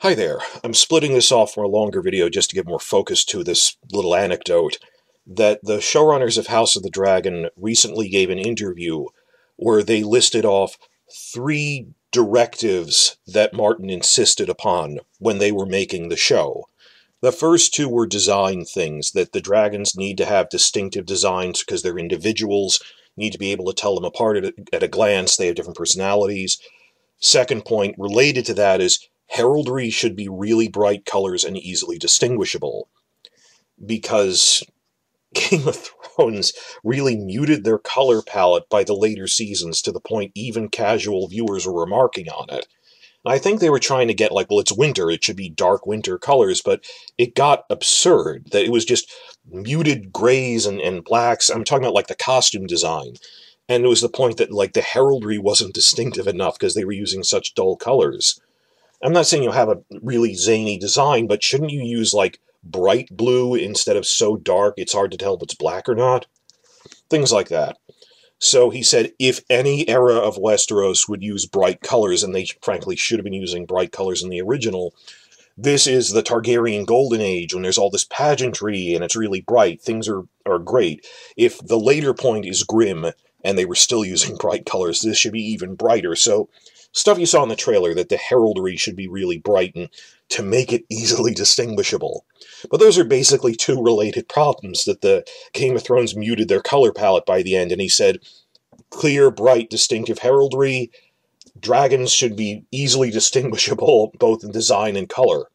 Hi there. I'm splitting this off from a longer video just to give more focus to this little anecdote that the showrunners of House of the Dragon recently gave an interview where they listed off 3 directives that Martin insisted upon when they were making the show. The first 2 were design things, that the dragons need to have distinctive designs because they're individuals, need to be able to tell them apart at a glance, they have different personalities. Second point related to that is heraldry should be really bright colors and easily distinguishable, because Game of Thrones really muted their color palette by the later seasons to the point even casual viewers were remarking on it. And I think they were trying to get like, well, it's winter, it should be dark winter colors, but it got absurd, that it was just muted grays and blacks. I'm talking about like the costume design. And it was the point that like the heraldry wasn't distinctive enough because they were using such dull colors. I'm not saying you'll have a really zany design, but shouldn't you use, like, bright blue instead of so dark it's hard to tell if it's black or not? Things like that. So he said if any era of Westeros would use bright colors, and they frankly should have been using bright colors in the original, this is the Targaryen Golden Age, when there's all this pageantry and it's really bright. Things are great. If the later point is grim, and they were still using bright colors, this should be even brighter. So stuff you saw in the trailer, that the heraldry should be really bright and to make it easily distinguishable. But those are basically 2 related problems, that the Game of Thrones muted their color palette by the end, and he said, clear, bright, distinctive heraldry, dragons should be easily distinguishable, both in design and color.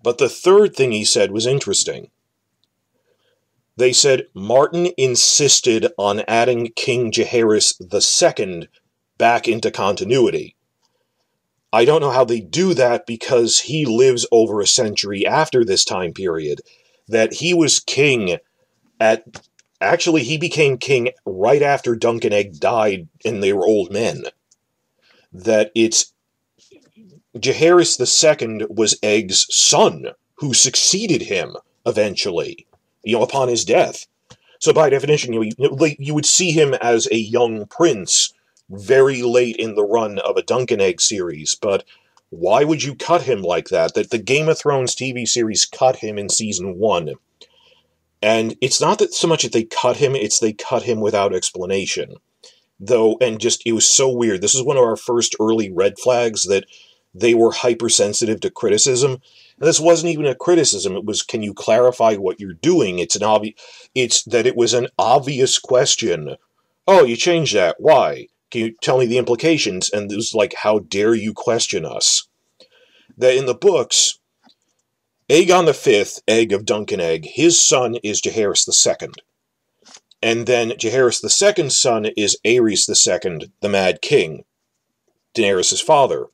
But the third thing he said was interesting. They said Martin insisted on adding King Jaehaerys II back into continuity. I don't know how they do that, because he lives over a century after this time period. That he was king at... Actually, he became king right after Dunk and Egg died and they were old men. That it's... Jaehaerys II was Egg's son, who succeeded him, eventually, upon his death. So by definition, you would see him as a young prince very late in the run of a Dunk and Egg series, but why would you cut him like that? That the Game of Thrones TV series cut him in Season 1. And it's not that so much that they cut him, it's they cut him without explanation. Though, and just, it was so weird. This is one of our first early red flags, that they were hypersensitive to criticism. And this wasn't even a criticism, it was, can you clarify what you're doing? It's that it was an obvious question. Oh, you changed that, why? Can you tell me the implications? And it was like, how dare you question us? That in the books, Aegon V, Egg of Dunk and Egg, his son is Jaehaerys II. And then Jaehaerys II's son is Aerys II, the Mad King, Daenerys' father.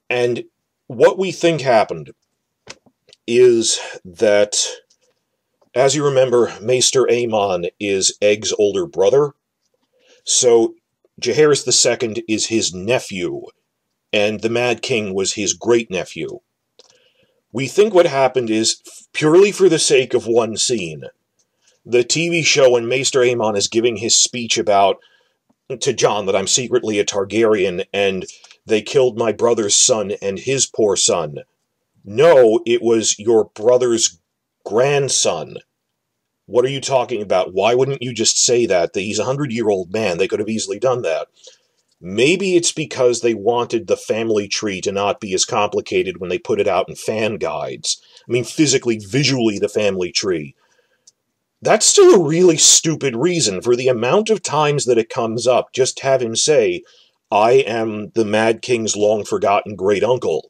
And what we think happened is that, as you remember, Maester Aemon is Egg's older brother. So Jaehaerys II is his nephew, and the Mad King was his great-nephew. We think what happened is, purely for the sake of one scene, the TV show when Maester Aemon is giving his speech to Jon that I'm secretly a Targaryen, and they killed my brother's son and his poor son. No, it was your brother's grandson. What are you talking about? Why wouldn't you just say that? That he's a 100-year-old man. They could have easily done that. Maybe it's because they wanted the family tree to not be as complicated when they put it out in fan guides. I mean, physically, visually, the family tree. That's still a really stupid reason. For the amount of times that it comes up, just have him say, I am the Mad King's long-forgotten great-uncle.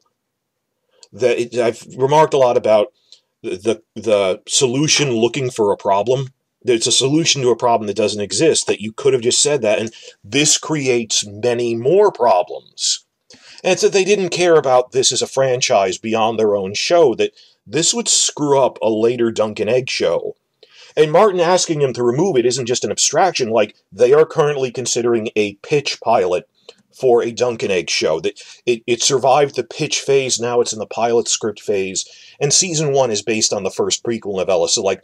I've remarked a lot about the solution looking for a problem. It's a solution to a problem that doesn't exist, that you could have just said that, and this creates many more problems. And it's that they didn't care about this as a franchise beyond their own show, that this would screw up a later Dunk and Egg show. And Martin asking him to remove it isn't just an abstraction, like, they are currently considering a pitch pilot for a Dunk and Egg show. That it survived the pitch phase, now it's in the pilot script phase, and Season 1 is based on the first prequel novella, so, like,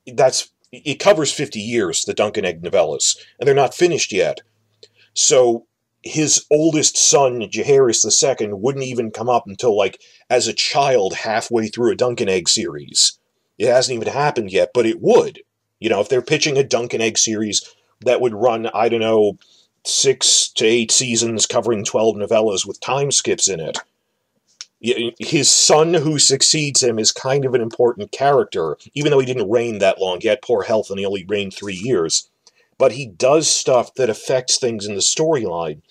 it covers 50 years, the Dunk and Egg novellas, and they're not finished yet. So his oldest son, Jaehaerys II, wouldn't even come up until, like, as a child halfway through a Dunk and Egg series. It hasn't even happened yet, but it would. You know, if they're pitching a Dunk and Egg series that would run, I don't know, 6 to 8 seasons covering 12 novellas with time skips in it, his son who succeeds him is kind of an important character, even though he didn't reign that long. He had poor health and he only reigned 3 years. But he does stuff that affects things in the storyline.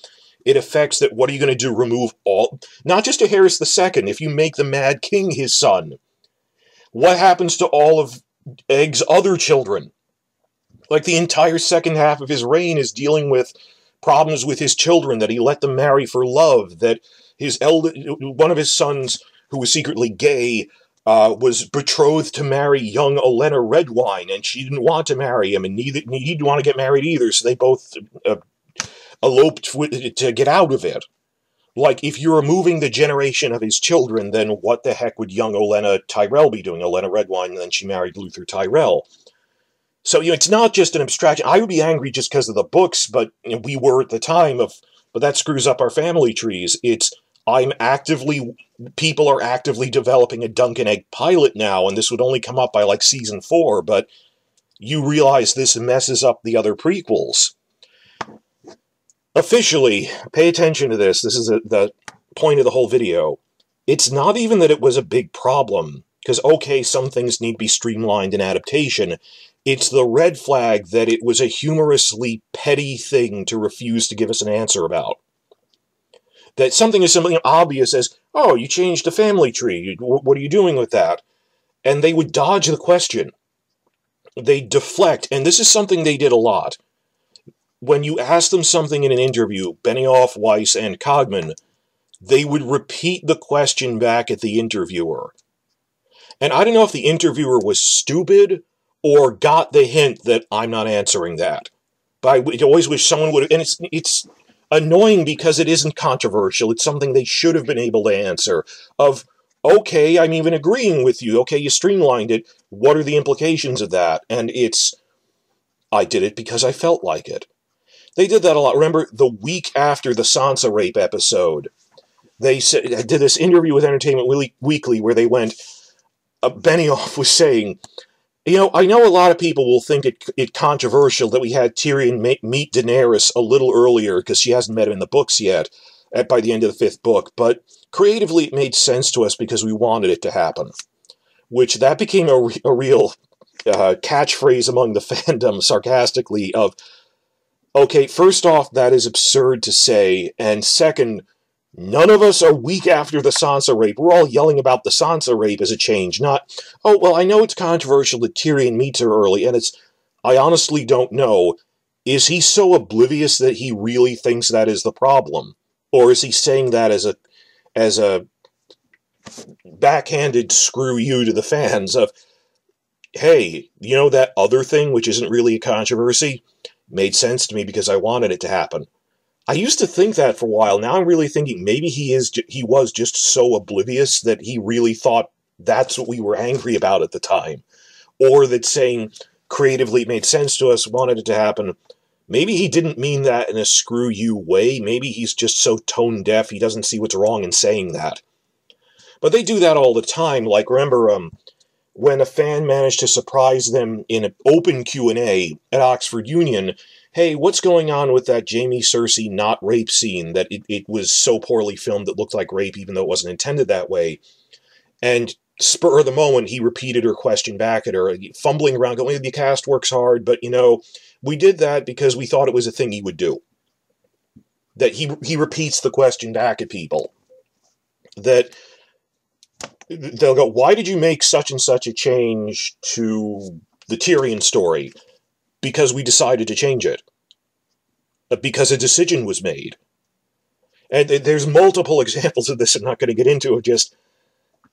It affects that, what are you going to do, remove all... Not just Jaehaerys II, if you make the Mad King his son, what happens to all of Egg's other children? Like, the entire second half of his reign is dealing with problems with his children, that he let them marry for love, that one of his sons, who was secretly gay, was betrothed to marry young Olenna Redwine, and she didn't want to marry him, and he didn't want to get married either, so they both eloped to get out of it. Like, if you're removing the generation of his children, then what the heck would young Olenna Tyrell be doing? Olenna Redwine, and then she married Luther Tyrell. So, you know, it's not just an abstraction. I would be angry just because of the books, but we were at the time of, but that screws up our family trees. People are actively developing a Dunk and Egg pilot now, and this would only come up by, like, season 4, but you realize this messes up the other prequels. Officially, pay attention to this. This is the point of the whole video. It's not even that it was a big problem, because, okay, some things need to be streamlined in adaptation. It's the red flag that it was a humorously petty thing to refuse to give us an answer about. That something as something obvious as, oh, you changed the family tree, what are you doing with that? And they would dodge the question. They deflect, and this is something they did a lot. When you ask them something in an interview, Benioff, Weiss, and Cogman, they would repeat the question back at the interviewer. And I don't know if the interviewer was stupid or got the hint that I'm not answering that. But I always wish someone would have, and it's annoying because it isn't controversial. It's something they should have been able to answer. Of, okay, I'm even agreeing with you. Okay, you streamlined it. What are the implications of that? And it's, I did it because I felt like it. They did that a lot. Remember, the week after the Sansa rape episode, they did this interview with Entertainment Weekly where they went, Benioff was saying, you know, I know a lot of people will think it controversial that we had Tyrion meet Daenerys a little earlier because she hasn't met him in the books yet, by the end of the 5th book, but creatively it made sense to us because we wanted it to happen. Which, that became a real catchphrase among the fandom, sarcastically, of, okay, first off, that is absurd to say, and second, none of us a week after the Sansa rape, we're all yelling about the Sansa rape as a change, not, oh, well, I know it's controversial that Tyrion meets her early, and I honestly don't know, is he so oblivious that he really thinks that is the problem? Or is he saying that as a backhanded screw you to the fans of, hey, you know that other thing, which isn't really a controversy, made sense to me because I wanted it to happen. I used to think that for a while. Now I'm really thinking maybe he was just so oblivious that he really thought that's what we were angry about at the time. Or that saying creatively it made sense to us, wanted it to happen. Maybe he didn't mean that in a screw you way. Maybe he's just so tone deaf he doesn't see what's wrong in saying that. But they do that all the time. Like, remember when a fan managed to surprise them in an open Q&A at Oxford Union, hey, what's going on with that Jaime Cersei not rape scene, that it was so poorly filmed it looked like rape even though it wasn't intended that way? And spur of the moment, he repeated her question back at her, fumbling around, going, the cast works hard, but, you know, we did that because we thought it was a thing he would do. That he repeats the question back at people. That they'll go, why did you make such and such a change to the Tyrion story? Because we decided to change it. Because a decision was made. And there's multiple examples of this I'm not going to get into, of just,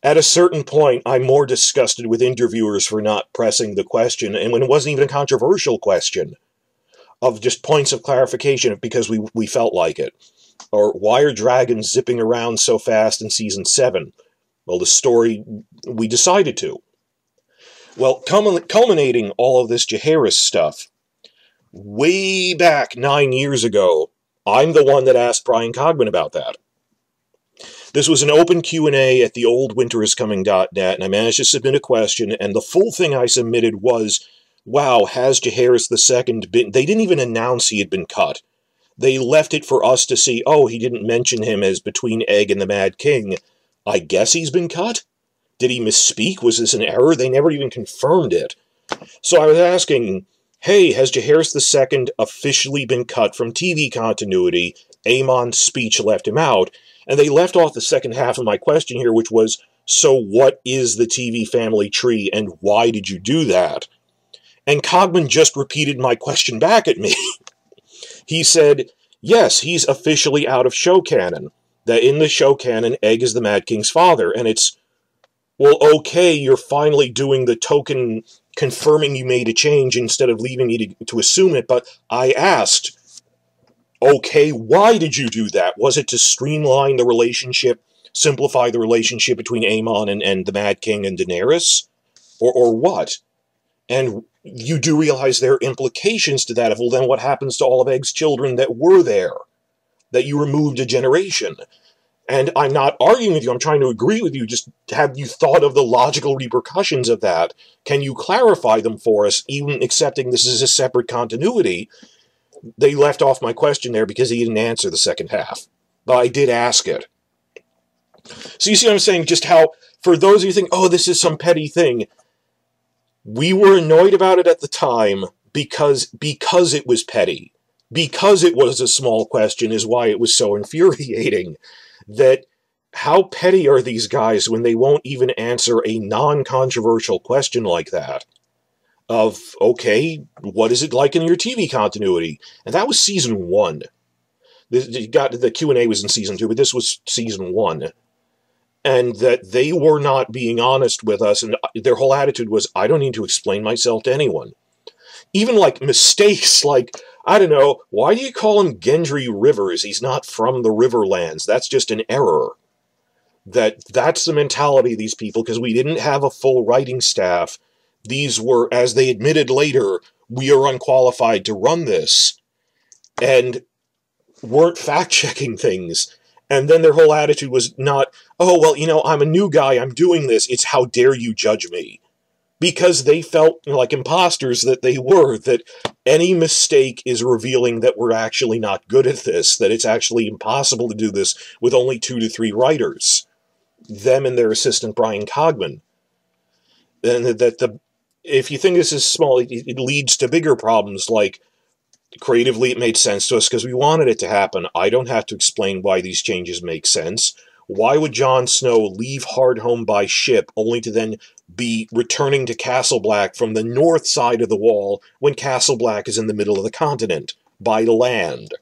at a certain point, I'm more disgusted with interviewers for not pressing the question, and when it wasn't even a controversial question, of just points of clarification because we felt like it. Or, why are dragons zipping around so fast in Season 7? Well, the story, we decided to. Well, culminating all of this Jaehaerys stuff, way back 9 years ago, I'm the one that asked Brian Cogman about that. This was an open Q&A at the old winteriscoming.net, and I managed to submit a question, and the full thing I submitted was, wow, has Jaehaerys II been... They didn't even announce he had been cut. They left it for us to see, oh, he didn't mention him as between Egg and the Mad King. I guess he's been cut? Did he misspeak? Was this an error? They never even confirmed it. So I was asking, hey, has Jaehaerys II officially been cut from TV continuity? Aemon's speech left him out. And they left off the second half of my question here, which was, so what is the TV family tree, and why did you do that? And Cogman just repeated my question back at me. He said, yes, he's officially out of show canon. That in the show canon, Egg is the Mad King's father. And it's, well, okay, you're finally doing the token confirming you made a change instead of leaving me to assume it, but I asked, okay, why did you do that? Was it to streamline the relationship, simplify the relationship between Aemon and the Mad King and Daenerys? Or what? And you do realize there are implications to that. Of, well, then what happens to all of Egg's children that were there? That you removed a generation? And I'm not arguing with you, I'm trying to agree with you. Just have you thought of the logical repercussions of that? Can you clarify them for us, even accepting this is a separate continuity? They left off my question there because he didn't answer the second half. But I did ask it. So you see what I'm saying? Just how, for those of you who think, oh, this is some petty thing, we were annoyed about it at the time because it was petty. Because it was a small question is why it was so infuriating. That how petty are these guys when they won't even answer a non-controversial question like that? Of, okay, what is it like in your TV continuity? And that was season 1. The Q&A was in season 2, but this was season 1. And that they were not being honest with us, and their whole attitude was, I don't need to explain myself to anyone. Even like mistakes, like, I don't know, why do you call him Gendry Rivers? He's not from the Riverlands. That's just an error. That's the mentality of these people, because we didn't have a full writing staff. These were, as they admitted later, we are unqualified to run this, and weren't fact-checking things. And then their whole attitude was not, oh, well, you know, I'm a new guy, I'm doing this, it's how dare you judge me. Because they felt like imposters that they were, that any mistake is revealing that we're actually not good at this, that it's actually impossible to do this with only 2 to 3 writers. Them and their assistant, Brian Cogman. And that if you think this is small, it leads to bigger problems, like, creatively it made sense to us because we wanted it to happen. I don't have to explain why these changes make sense. Why would Jon Snow leave Hardhome by ship only to then be returning to Castle Black from the north side of the wall when Castle Black is in the middle of the continent, by land?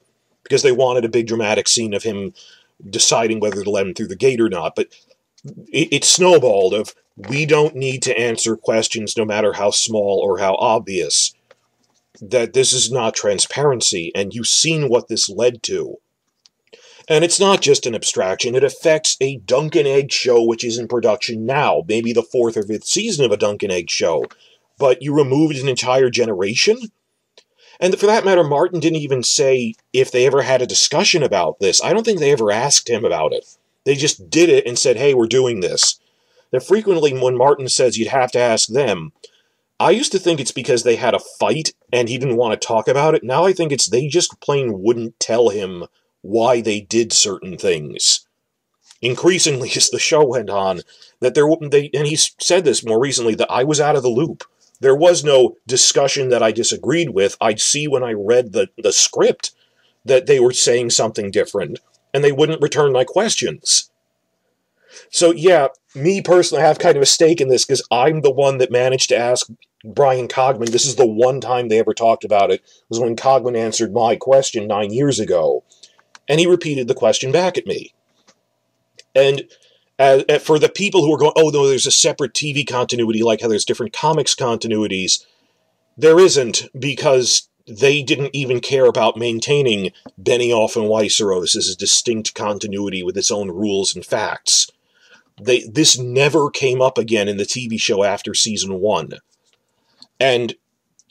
Because they wanted a big dramatic scene of him deciding whether to let him through the gate or not. But it snowballed of, we don't need to answer questions no matter how small or how obvious. That this is not transparency, and you've seen what this led to. And it's not just an abstraction, it affects a Dunk and Egg show which is in production now, maybe the 4th or 5th season of a Dunk and Egg show. But you removed an entire generation? And for that matter, Martin didn't even say if they ever had a discussion about this. I don't think they ever asked him about it. They just did it and said, hey, we're doing this. That frequently when Martin says you'd have to ask them, I used to think it's because they had a fight and he didn't want to talk about it. Now I think it's they just plain wouldn't tell him why they did certain things. Increasingly, as the show went on, that and he said this more recently, that I was out of the loop. There was no discussion that I disagreed with. I'd see when I read the script that they were saying something different, and they wouldn't return my questions. So yeah, me personally, I have kind of a stake in this, because I'm the one that managed to ask Brian Cogman. This is the one time they ever talked about it, was when Cogman answered my question 9 years ago. And he repeated the question back at me. And for the people who are going, oh, no, there's a separate TV continuity, like how there's different comics continuities, there isn't, because they didn't even care about maintaining Benioff and Westeros as a distinct continuity with its own rules and facts. This never came up again in the TV show after season 1. And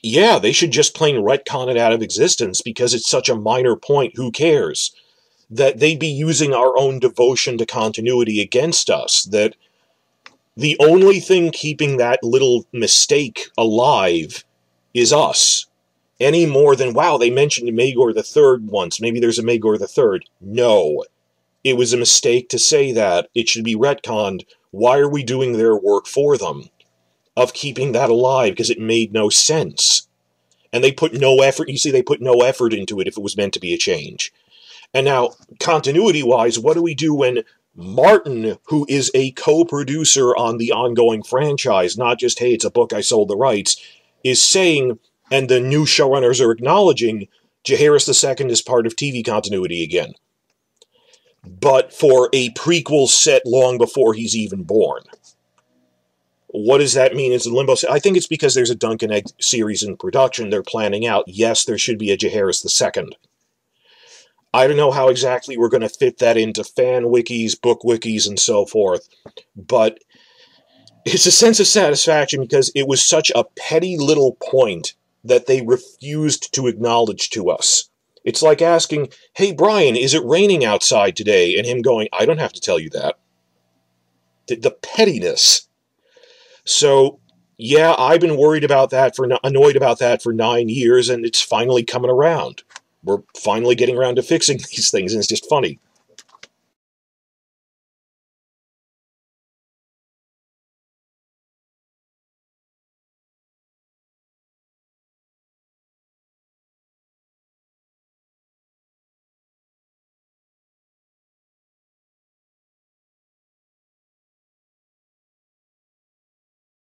yeah, they should just plain retcon it out of existence because it's such a minor point, who cares? That they'd be using our own devotion to continuity against us, that the only thing keeping that little mistake alive is us. Any more than, wow, they mentioned Maegor the Third once, maybe there's a Maegor the Third. No. It was a mistake to say that. It should be retconned. Why are we doing their work for them? Of keeping that alive, because it made no sense. And they put no effort, you see, they put no effort into it if it was meant to be a change. And now, continuity-wise, what do we do when Martin, who is a co-producer on the ongoing franchise, not just, hey, it's a book, I sold the rights, is saying, and the new showrunners are acknowledging, Jaehaerys II is part of TV continuity again. But for a prequel set long before he's even born. What does that mean? Is the limbo? I think it's because there's a Dunk and Egg series in production. They're planning out. Yes, there should be a Jaehaerys II. I don't know how exactly we're going to fit that into fan wikis, book wikis, and so forth. But it's a sense of satisfaction because it was such a petty little point that they refused to acknowledge to us. It's like asking, hey, Brian, is it raining outside today? And him going, I don't have to tell you that. The pettiness. So, yeah, I've been annoyed about that for 9 years, and it's finally coming around. We're finally getting around to fixing these things, and it's just funny.